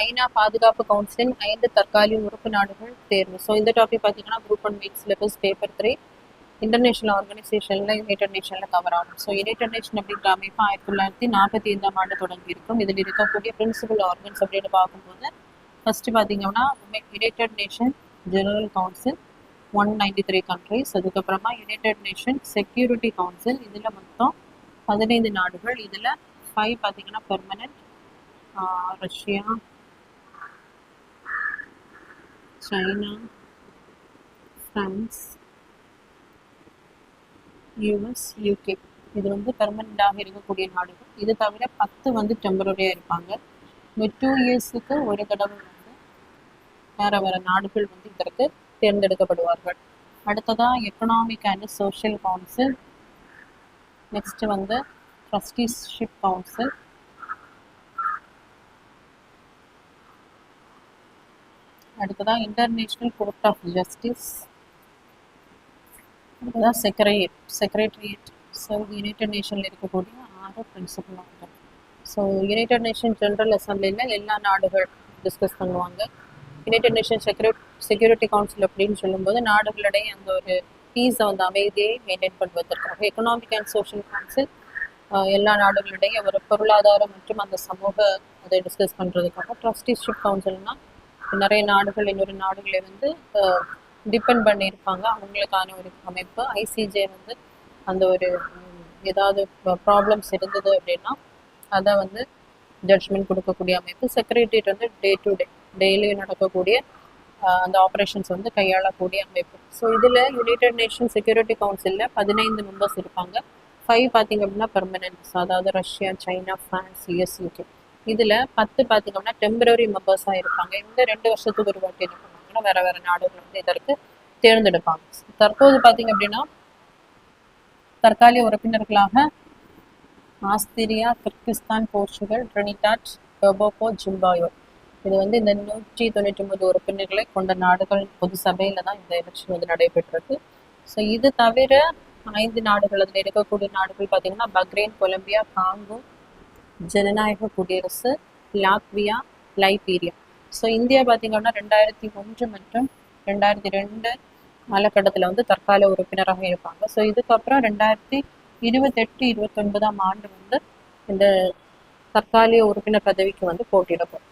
ஐநா பாதுகாப்பு கவுன்சிலின் 5 தற்காலிக உறுப்பு நாடுகள் தேர்வு. ஸோ இந்த டாபிக் பார்த்தீங்கன்னா group 1 week syllabus paper 3 international ஆர்கனைசேஷன்ல யுனைடெட் நேஷன்ல கவர் ஆகும். ஸோ யுனைடெட் நேஷன் அப்படின்ற அமைப்பு 1945 ஆண்டு தொடங்கி இருக்கும். இதில் இருக்கக்கூடிய பிரின்சிபல் ஆர்கன்ஸ் அப்படின்னு பார்க்கும்போது ஃபர்ஸ்ட் பார்த்தீங்கன்னா United nation general council 193 countries. அதுக்கப்புறமா யுனைடெட் நேஷன் செக்யூரிட்டி கவுன்சில், இதில் மொத்தம் 15 நாடுகள். இதில் 5 பார்த்தீங்கன்னா permanent, Russia, China, France, US, UK. இது வந்து பெர்மனண்டாக இருக்கக்கூடிய நாடுகள். இது தவிர 10 வந்து டெம்பரரியாக இருப்பாங்க. இந்த 2 இயர்ஸுக்கு ஒரு தடவை வந்து வேறு வேறு நாடுகள் வந்து இதற்கு தேர்ந்தெடுக்கப்படுவார்கள். அடுத்ததாக economic and social council, next வந்து ட்ரஸ்டிஷிப் கவுன்சில், அடுத்ததாக இன்டர்நேஷ்னல் கோர்ட் ஆஃப் ஜஸ்டிஸ், அடுத்ததாக செக்ரட்டரியேட். ஸோ யுனைடெட் நேஷனில் இருக்கக்கூடிய 6 பிரின்சிபல் ஆகும். ஸோ யுனைடெட் நேஷன் ஜெனரல் அசம்பிளியில் எல்லா நாடுகள் டிஸ்கஸ் பண்ணுவாங்க. யுனைடெட் நேஷன் செக்யூரிட்டி கவுன்சில் அப்படின்னு சொல்லும்போது நாடுகளிடையே அந்த ஒரு பீஸை வந்து அமைதியை மெயின்டைன் பண்ணுவதற்காக. எக்கனாமிக் அண்ட் சோஷியல் கவுன்சில் எல்லா நாடுகளிடையே ஒரு பொருளாதாரம் மற்றும் அந்த சமூக அதை டிஸ்கஸ் பண்ணுறதுக்காக. ட்ரஸ்டிஷிப் கவுன்சில்னால் நிறைய நாடுகள் இன்னொரு நாடுகளை வந்து டிபெண்ட் பண்ணியிருப்பாங்க, அவங்களுக்கான ஒரு அமைப்பு. ஐசிஜே வந்து அந்த ஒரு ஏதாவது ப்ராப்ளம்ஸ் இருந்தது அப்படின்னா அதை வந்து ஜட்ஜ்மெண்ட் கொடுக்கக்கூடிய அமைப்பு. செக்ரட்டரியேட் வந்து டே டு டே டெய்லியும் நடக்கக்கூடிய அந்த ஆப்ரேஷன்ஸ் வந்து கையாளக்கூடிய அமைப்பு. ஸோ இதில் யுனைடெட் நேஷன் செக்யூரிட்டி கவுன்சிலில் 15 மெம்பர்ஸ் இருப்பாங்க. 5 பார்த்தீங்க அப்படின்னா பெர்மனன்ட்ஸ், அதாவது Russia, China, France, US, UK. இதில் 10 பார்த்தீங்க அப்படின்னா டெம்பரரி மெம்பர்ஸாக இருப்பாங்க. இந்த 2 வருஷத்துக்கு ஒரு வாட்டி என்ன பண்ணுவாங்கன்னா வேறு வேறு நாடுகள் வந்து இதற்கு தேர்ந்தெடுப்பாங்க. தற்போது பார்த்தீங்க அப்படின்னா தற்காலிக உறுப்பினர்களாக Austria, Kyrgyzstan, Portugal, Trinidad, Tobago, Zimbabwe. இது வந்து இந்த 199 உறுப்பினர்களை கொண்ட நாடுகள் பொது சபையில் தான் இந்த எலெக்ஷன் வந்து நடைபெற்றது. ஸோ இது தவிர 5 நாடுகள், அதில் இருக்கக்கூடிய நாடுகள் பார்த்தீங்கன்னா பக்ரைன், கொலம்பியா, காங்கோ, ஜனநாயக குடியரசு, லாத்வியா, லைபீரியா. ஸோ இந்தியா பார்த்தீங்கன்னா 2001 மற்றும் 2002 காலகட்டத்தில் வந்து தற்காலிக உறுப்பினராக இருப்பாங்க. ஸோ இதுக்கப்புறம் 2028-29 ஆண்டு வந்து இந்த தற்காலிக உறுப்பினர் பதவிக்கு வந்து போட்டியிடப்படும்.